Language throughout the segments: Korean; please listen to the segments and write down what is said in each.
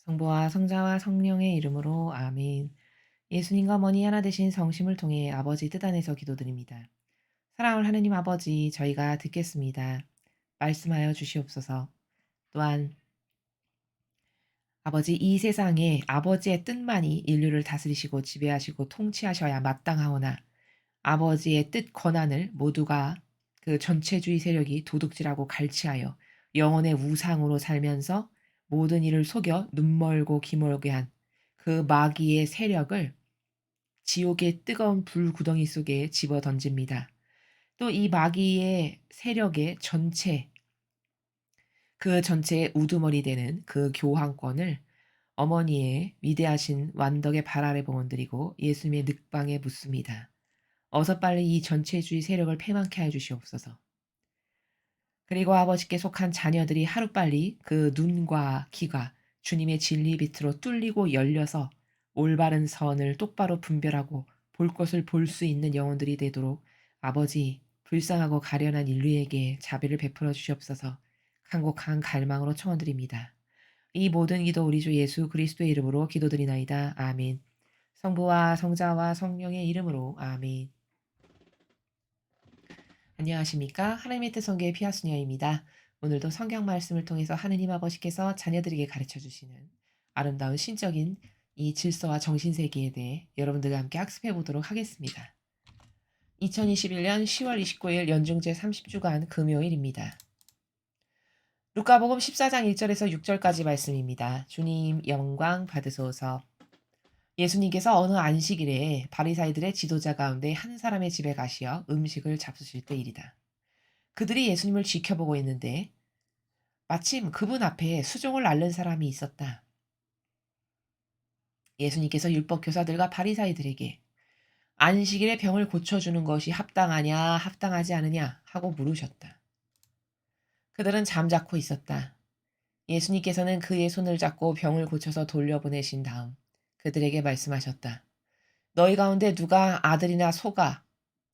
성부와 성자와 성령의 이름으로 아멘. 예수님과 머니 하나 되신 성심을 통해 아버지 뜻 안에서 기도드립니다. 사랑하는 하느님 아버지, 저희가 듣겠습니다. 말씀하여 주시옵소서. 또한 아버지, 이 세상에 아버지의 뜻만이 인류를 다스리시고 지배하시고 통치하셔야 마땅하오나 아버지의 뜻 권한을 모두가 그 전체주의 세력이 도둑질하고 갈취하여 영혼의 우상으로 살면서 모든 이를 속여 눈멀고 귀멀게 한 그 마귀의 세력을 지옥의 뜨거운 불구덩이 속에 집어 던집니다. 또 이 마귀의 세력의 그 전체의 우두머리 되는 그 교황권을 어머니의 위대하신 완덕의 발 아래 봉헌드리고 예수님의 늑방에 묻습니다. 어서 빨리 이 전체주의 세력을 패망케 하여 주시옵소서. 그리고 아버지께 속한 자녀들이 하루빨리 그 눈과 귀가 주님의 진리 빛으로 뚫리고 열려서 올바른 선을 똑바로 분별하고 볼 것을 볼 수 있는 영혼들이 되도록 아버지, 불쌍하고 가련한 인류에게 자비를 베풀어 주시옵소서. 간곡한 갈망으로 청원드립니다. 이 모든 기도 우리 주 예수 그리스도의 이름으로 기도드리나이다. 아멘. 성부와 성자와 성령의 이름으로 아멘. 안녕하십니까? 하나님의 뜻 성교의 피아스녀입니다. 오늘도 성경 말씀을 통해서 하느님 아버지께서 자녀들에게 가르쳐 주시는 아름다운 신적인 이 질서와 정신세계에 대해 여러분들과 함께 학습해 보도록 하겠습니다. 2021년 10월 29일 연중제 30주간 금요일입니다. 루카복음 14장 1절에서 6절까지 말씀입니다. 주님 영광 받으소서. 예수님께서 어느 안식일에 바리사이들의 지도자 가운데 한 사람의 집에 가시어 음식을 잡수실 때일이다. 그들이 예수님을 지켜보고 있는데 마침 그분 앞에 수종을 앓는 사람이 있었다. 예수님께서 율법 교사들과 바리사이들에게 안식일에 병을 고쳐주는 것이 합당하냐 합당하지 않으냐 하고 물으셨다. 그들은 잠자코 있었다. 예수님께서는 그의 손을 잡고 병을 고쳐서 돌려보내신 다음 그들에게 말씀하셨다. 너희 가운데 누가 아들이나 소가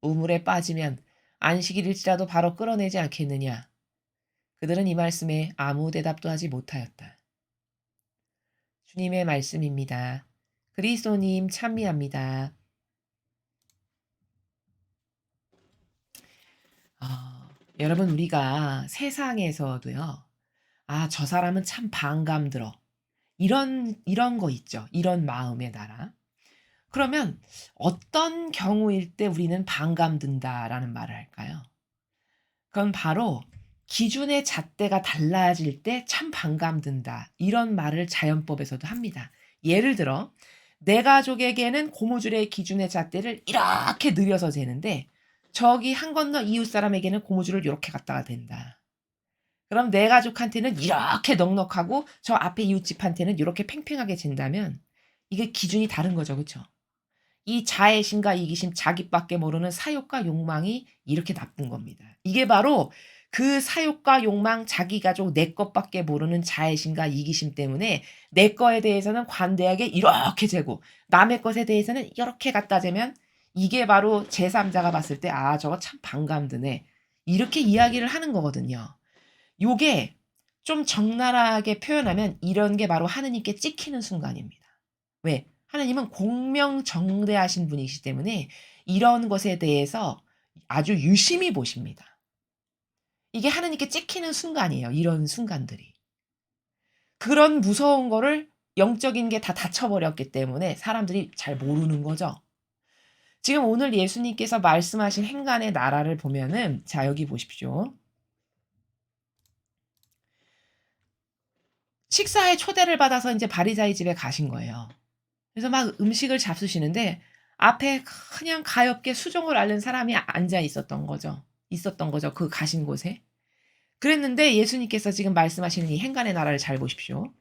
우물에 빠지면 안식일일지라도 바로 끌어내지 않겠느냐. 그들은 이 말씀에 아무 대답도 하지 못하였다. 주님의 말씀입니다. 그리스도님 찬미합니다. 여러분, 우리가 세상에서도요. 아, 저 사람은 참 반감 들어. 이런 거 있죠. 이런 마음의 나라. 그러면 어떤 경우일 때 우리는 반감 든다라는 말을 할까요? 그건 바로 기준의 잣대가 달라질 때 참 반감 든다. 이런 말을 자연법에서도 합니다. 예를 들어 내 가족에게는 고무줄의 기준의 잣대를 이렇게 늘려서 재는데 저기 한 건너 이웃 사람에게는 고무줄을 이렇게 갖다가 댄다. 그럼 내 가족한테는 이렇게 넉넉하고 저 앞에 이웃집한테는 이렇게 팽팽하게 잰다면 이게 기준이 다른 거죠. 그렇죠? 이 자애심과 이기심, 자기밖에 모르는 사욕과 욕망이 이렇게 나쁜 겁니다. 이게 바로 그 사욕과 욕망, 자기 가족 내 것밖에 모르는 자애심과 이기심 때문에 내 거에 대해서는 관대하게 이렇게 재고 남의 것에 대해서는 이렇게 갖다 재면 이게 바로 제3자가 봤을 때 '아 저거 참 반감 드네.' 이렇게 이야기를 하는 거거든요. 요게 좀 적나라하게 표현하면 이런 게 바로 하느님께 찍히는 순간입니다. 왜? 하느님은 공명정대하신 분이시기 때문에 이런 것에 대해서 아주 유심히 보십니다. 이게 하느님께 찍히는 순간이에요, 이런 순간들이. 그런 무서운 거를 영적인 게 다 닫혀 버렸기 때문에 사람들이 잘 모르는 거죠. 지금 오늘 예수님께서 말씀하신 행간의 나라를 보면은 자 여기 보십시오. 식사에 초대를 받아서 인제 바리사이 집에 가신 거예요. 그래서 막 음식을 잡수시는데 앞에 그냥 가엾게 수종을 앓는 사람이 앉아 있었던 거죠, 그 가신 곳에. 그랬는데 예수님께서 지금 말씀하시는 이 행간의 나라를 잘 보십시오.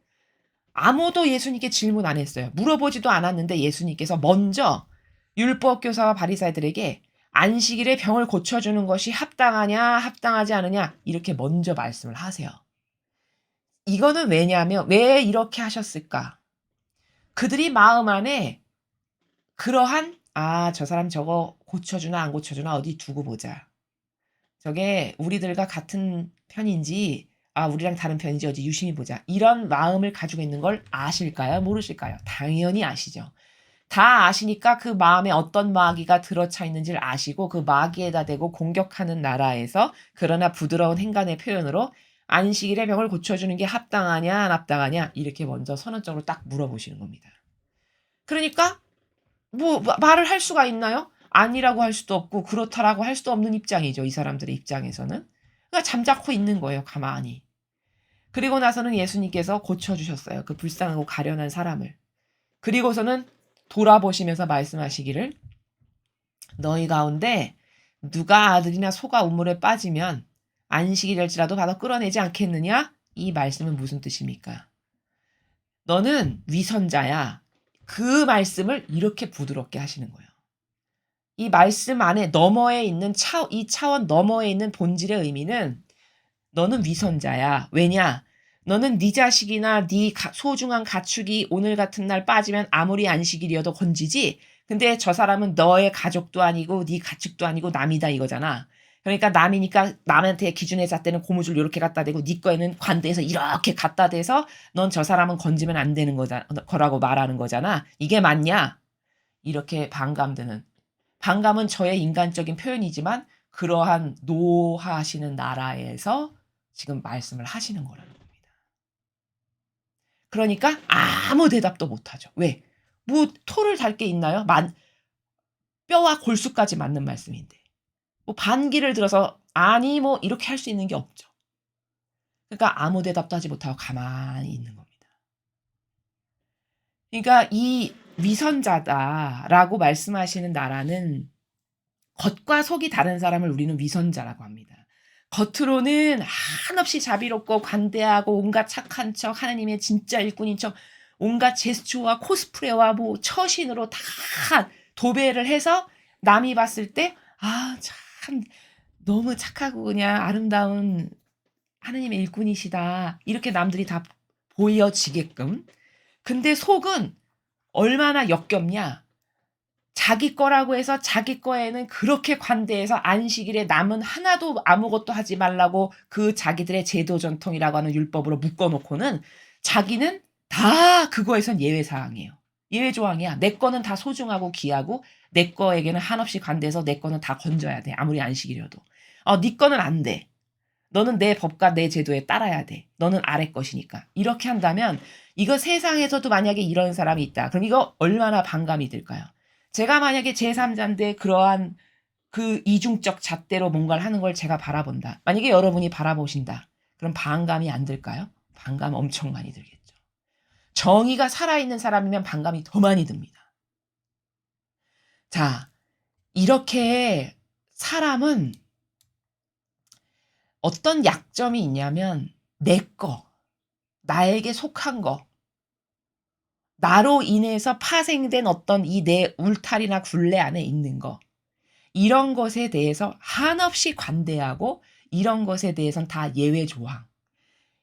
아무도 예수님께 질문 안 했어요. 물어보지도 않았는데 예수님께서 먼저 율법 교사와 바리사이들에게 안식일에 병을 고쳐 주는 것이 합당하냐 합당하지 않으냐 이렇게 먼저 말씀을 하세요. 이거는 왜냐하면 왜 이렇게 하셨을까? 그들이 마음 안에 그러한 '아 저 사람 저거 고쳐주나 안 고쳐주나 어디 두고 보자. 저게 우리들과 같은 편인지 아, 우리랑 다른 편이지, 어디 유심히 보자. 이런 마음을 가지고 있는 걸 아실까요? 모르실까요? 당연히 아시죠. 다 아시니까 그 마음에 어떤 마귀가 들어차 있는지를 아시고 그 마귀에다 대고 공격하는 나라에서 그러나 부드러운 행간의 표현으로 안식일에 병을 고쳐주는 게 합당하냐 안 합당하냐 이렇게 먼저 선언적으로 딱 물어보시는 겁니다. 그러니까 뭐 말을 할 수가 있나요? 아니라고 할 수도 없고 그렇다라고 할 수도 없는 입장이죠. 이 사람들의 입장에서는. 그러니까 잠자코 있는 거예요. 가만히. 그리고 나서는 예수님께서 고쳐주셨어요. 그 불쌍하고 가련한 사람을. 그리고서는 돌아보시면서 말씀하시기를 너희 가운데 누가 아들이나 소가 우물에 빠지면 안식일일지라도 받아 끌어내지 않겠느냐? 이 말씀은 무슨 뜻입니까? 너는 위선자야. 그 말씀을 이렇게 부드럽게 하시는 거예요. 이 말씀 안에 너머에 있는 이 차원 너머에 있는 본질의 의미는 너는 위선자야. 왜냐? 너는 네 자식이나 네 소중한 가축이 오늘 같은 날 빠지면 아무리 안식일이어도 건지지. 근데 저 사람은 너의 가족도 아니고 네 가축도 아니고 남이다 이거잖아. 그러니까 남이니까 남한테 기준에 잣대는 고무줄 이렇게 갖다 대고 네 거에는 관대에서 이렇게 갖다 대서 넌 저 사람은 건지면 안 되는 거라고 말하는 거잖아. 이게 맞냐? 이렇게 반감드는. 반감은 저의 인간적인 표현이지만 그러한 노하시는 나라에서 지금 말씀을 하시는 거라는 겁니다. 그러니까 아무 대답도 못하죠. 왜? 뭐 토를 달 게 있나요? 뼈와 골수까지 맞는 말씀인데. 뭐 반기를 들어서 아니 뭐 이렇게 할 수 있는 게 없죠. 그러니까 아무 대답도 하지 못하고 가만히 있는 겁니다. 그러니까 이 위선자다라고 말씀하시는 나라는 겉과 속이 다른 사람을 우리는 위선자라고 합니다. 겉으로는 한없이 자비롭고 관대하고 온갖 착한 척, 하나님의 진짜 일꾼인 척, 온갖 제스처와 코스프레와 뭐 처신으로 다 도배를 해서 남이 봤을 때, 아, 참, 너무 착하고 그냥 아름다운 하나님의 일꾼이시다. 이렇게 남들이 다 보여지게끔. 근데 속은 얼마나 역겹냐. 자기 거라고 해서 자기 거에는 그렇게 관대해서 안식일에 남은 하나도 아무것도 하지 말라고 그 자기들의 제도 전통이라고 하는 율법으로 묶어놓고는 자기는 다 그거에선 예외 사항이에요. 예외 조항이야. 내 거는 다 소중하고 귀하고 내 거에게는 한없이 관대해서 내 거는 다 건져야 돼. 아무리 안식일이어도. 네 거는 안 돼. 너는 내 법과 내 제도에 따라야 돼. 너는 아래 것이니까. 이렇게 한다면 이거 세상에서도 만약에 이런 사람이 있다. 그럼 이거 얼마나 반감이 들까요? 제가 만약에 제3자인데 그러한 그 이중적 잣대로 뭔가를 하는 걸 제가 바라본다. 만약에 여러분이 바라보신다. 그럼 반감이 안 들까요? 반감 엄청 많이 들겠죠. 정의가 살아있는 사람이면 반감이 더 많이 듭니다. 자, 이렇게 사람은 어떤 약점이 있냐면 내 거, 나에게 속한 거, 나로 인해서 파생된 어떤 이 내 울타리나 굴레 안에 있는 거, 이런 것에 대해서 한없이 관대하고 이런 것에 대해서는 다 예외 조항.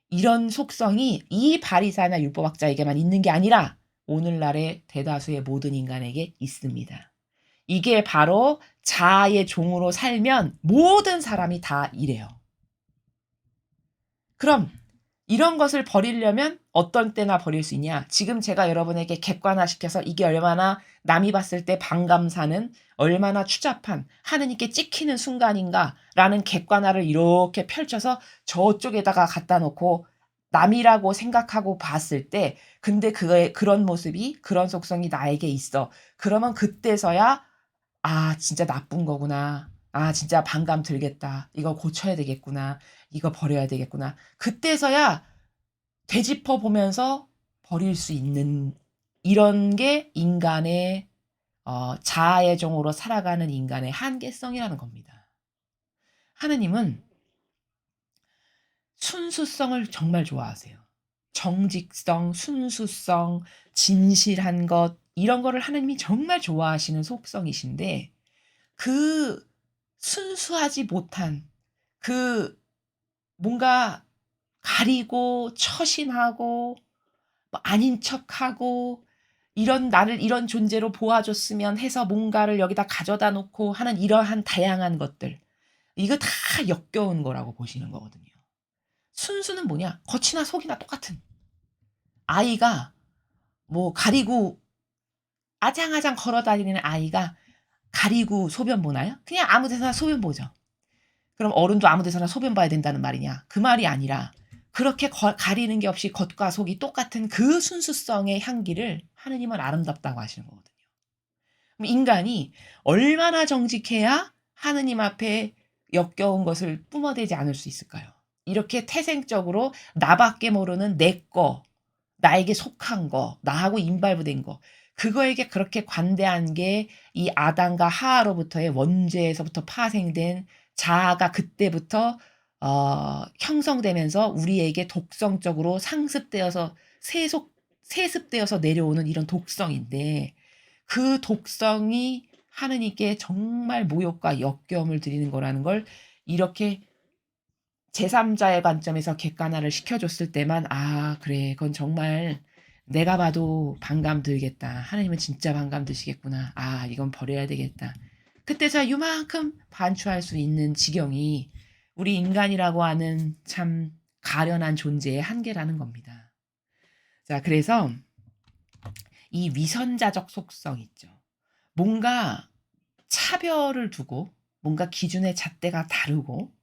이런 속성이 이 바리새나 율법학자에게만 있는 게 아니라 오늘날의 대다수의 모든 인간에게 있습니다. 이게 바로 자아의 종으로 살면 모든 사람이 다 이래요. 그럼 이런 것을 버리려면 어떤 때나 버릴 수 있냐? 지금 제가 여러분에게 객관화시켜서 이게 얼마나 남이 봤을 때 반감사는 얼마나 추잡한 하느님께 찍히는 순간인가라는 객관화를 이렇게 펼쳐서 저쪽에다가 갖다 놓고 남이라고 생각하고 봤을 때 근데 그런 모습이 그런 속성이 나에게 있어. 그러면 그때서야 진짜 나쁜 거구나. 진짜 반감 들겠다. 이거 고쳐야 되겠구나. 이거 버려야 되겠구나. 그때서야 되짚어 보면서 버릴 수 있는 이런 게 인간의 자아의 종으로 살아가는 인간의 한계성이라는 겁니다. 하느님은 순수성을 정말 좋아하세요. 정직성, 순수성, 진실한 것 이런 거를 하느님이 정말 좋아하시는 속성이신데 그 순수하지 못한 그 뭔가 가리고 처신하고 뭐 아닌 척하고 나를 이런 존재로 보아줬으면 해서 뭔가를 여기다 가져다 놓고 하는 이러한 다양한 것들 이거 다 역겨운 거라고 보시는 거거든요. 순수는 뭐냐? 겉이나 속이나 똑같은. 아이가 뭐 가리고 아장아장 걸어 다니는 아이가 가리고 소변 보나요? 그냥 아무 데서나 소변 보죠. 그럼 어른도 아무 데서나 소변 봐야 된다는 말이냐? 그 말이 아니라 그렇게 가리는 게 없이 겉과 속이 똑같은 그 순수성의 향기를 하느님은 아름답다고 하시는 거거든요. 그럼 인간이 얼마나 정직해야 하느님 앞에 역겨운 것을 뿜어대지 않을 수 있을까요? 이렇게 태생적으로 나밖에 모르는 내 거, 나에게 속한 거, 나하고 인발부된 거, 그거에게 그렇게 관대한 게 이 아담과 하와로부터의 원죄에서부터 파생된 자아가 그때부터 형성되면서 우리에게 독성적으로 상습되어서 세습되어서 내려오는 이런 독성인데, 그 독성이 하느님께 정말 모욕과 역겨움을 드리는 거라는 걸 이렇게 제3자의 관점에서 객관화를 시켜줬을 때만, 아, 그래, 그건 정말 내가 봐도 반감 들겠다. 하나님은 진짜 반감 드시겠구나. 아, 이건 버려야 되겠다. 그때서 요만큼 반추할 수 있는 지경이 우리 인간이라고 하는 참 가련한 존재의 한계라는 겁니다. 자, 그래서 이 위선자적 속성 있죠. 뭔가 차별을 두고 뭔가 기준의 잣대가 다르고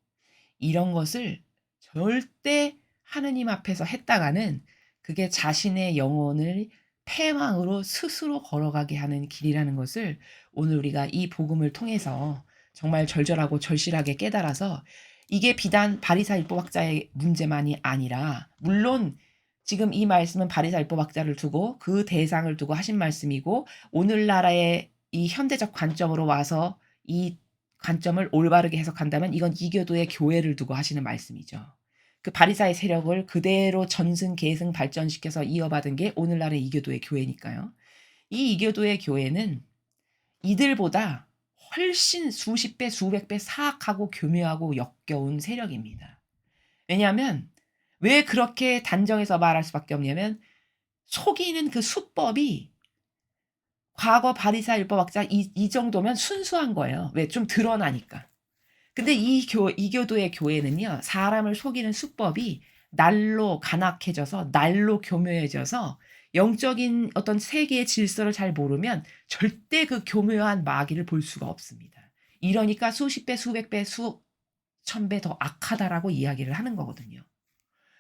이런 것을 절대 하느님 앞에서 했다가는 그게 자신의 영혼을 패망으로 스스로 걸어가게 하는 길이라는 것을 오늘 우리가 이 복음을 통해서 정말 절절하고 절실하게 깨달아서, 이게 비단 바리사 율법학자의 문제만이 아니라, 물론 지금 이 말씀은 바리사 율법학자를 두고 그 대상을 두고 하신 말씀이고, 오늘날의 이 현대적 관점으로 와서 이 관점을 올바르게 해석한다면 이건 이교도의 교회를 두고 하시는 말씀이죠. 그 바리사의 세력을 그대로 전승 계승 발전시켜서 이어받은 게 오늘날의 이교도의 교회니까요. 이 이교도의 교회는 이들보다 훨씬 수십 배 수백 배 사악하고 교묘하고 역겨운 세력입니다. 왜냐하면 왜 그렇게 단정해서 말할 수밖에 없냐면, 속이는 그 수법이 과거 바리사 율법학자 이 정도면 순수한 거예요. 왜? 좀 드러나니까. 근데 이교도의 교회는요, 사람을 속이는 수법이 날로 간악해져서 날로 교묘해져서 영적인 어떤 세계의 질서를 잘 모르면 절대 그 교묘한 마귀를 볼 수가 없습니다. 이러니까 수십 배, 수백 배, 수천 배 더 악하다라고 이야기를 하는 거거든요.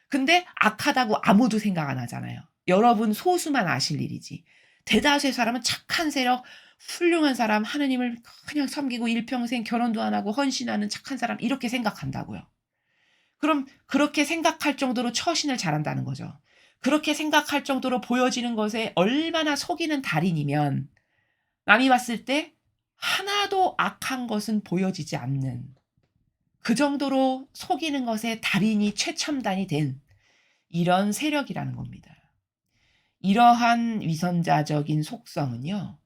근데 악하다고 아무도 생각 안 하잖아요. 여러분 소수만 아실 일이지. 대다수의 사람은 착한 세력, 훌륭한 사람, 하느님을 그냥 섬기고 일평생 결혼도 안 하고 헌신하는 착한 사람, 이렇게 생각한다고요. 그럼 그렇게 생각할 정도로 처신을 잘한다는 거죠. 그렇게 생각할 정도로 보여지는 것에 얼마나 속이는 달인이면 남이 봤을 때 하나도 악한 것은 보여지지 않는, 그 정도로 속이는 것에 달인이 최첨단이 된 이런 세력이라는 겁니다. 이러한 위선자적인 속성은요,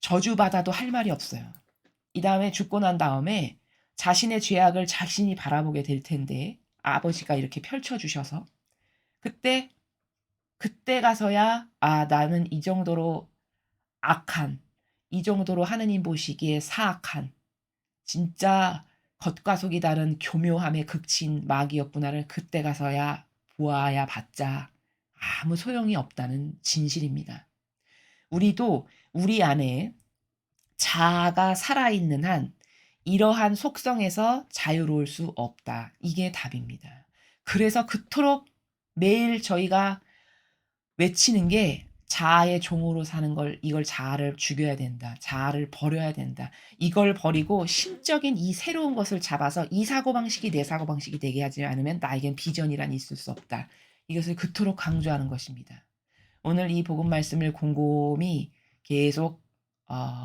저주받아도 할 말이 없어요. 이 다음에 죽고 난 다음에 자신의 죄악을 자신이 바라보게 될 텐데, 아버지가 이렇게 펼쳐주셔서 그때 가서야, 아, 나는 이 정도로 악한, 이 정도로 하느님 보시기에 사악한, 진짜 겉과 속이 다른 교묘함의 극치인 마귀였구나를 그때 가서야 보아야 봤자 아무 소용이 없다는 진실입니다. 우리도 우리 안에 자아가 살아있는 한 이러한 속성에서 자유로울 수 없다. 이게 답입니다. 그래서 그토록 매일 저희가 외치는 게, 자아의 종으로 사는 걸, 이걸 자아를 죽여야 된다. 자아를 버려야 된다. 이걸 버리고 신적인 이 새로운 것을 잡아서 이 사고방식이 내 사고방식이 되게 하지 않으면 나에겐 비전이란 있을 수 없다. 이것을 그토록 강조하는 것입니다. 오늘 이 복음 말씀을 곰곰이 계속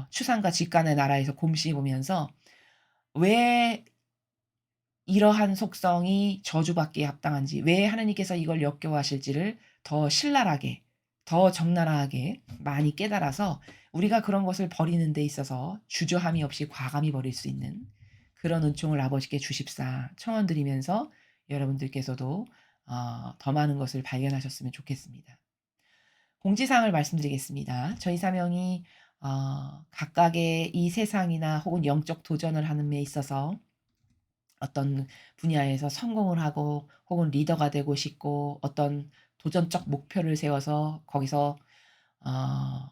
추상과 직간의 나라에서 곰씹으 보면서 왜 이러한 속성이 저주받기에 합당한지, 왜 하나님께서 이걸 역겨워하실지를 더 신랄하게, 더 적나라하게 많이 깨달아서 우리가 그런 것을 버리는 데 있어서 주저함이 없이 과감히 버릴 수 있는 그런 은총을 아버지께 주십사 청원드리면서, 여러분들께서도 더 많은 것을 발견하셨으면 좋겠습니다. 공지사항을 말씀드리겠습니다. 저희 사명이 각각의 이 세상이나 혹은 영적 도전을 하는 데 있어서 어떤 분야에서 성공을 하고 혹은 리더가 되고 싶고 어떤 도전적 목표를 세워서 거기서 어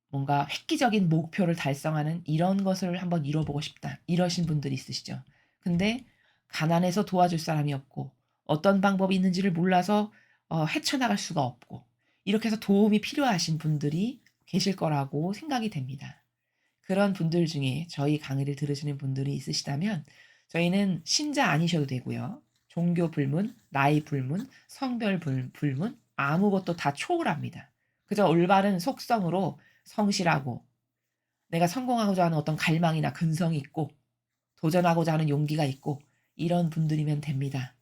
뭔가 획기적인 목표를 달성하는 '이런 것을 한번 이뤄 보고 싶다.' 이러신 분들이 있으시죠. 근데 가난해서 도와줄 사람이 없고 어떤 방법이 있는지를 몰라서 헤쳐나갈 수가 없고 이렇게 해서 도움이 필요하신 분들이 계실 거라고 생각이 됩니다. 그런 분들 중에 저희 강의를 들으시는 분들이 있으시다면 저희는 신자 아니셔도 되고요. 종교 불문, 나이 불문, 성별 불문 아무것도 다 초월합니다. 그저 올바른 속성으로 성실하고 내가 성공하고자 하는 어떤 갈망이나 근성이 있고 도전하고자 하는 용기가 있고 이런 분들이면 됩니다.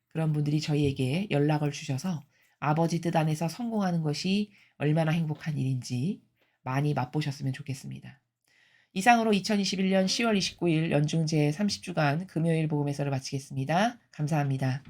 그런 분들이 저희에게 연락을 주셔서 아버지 뜻 안에서 성공하는 것이 얼마나 행복한 일인지 많이 맛보셨으면 좋겠습니다. 이상으로 2021년 10월 29일 연중 제30주간 금요일 복음 해설을 마치겠습니다. 감사합니다.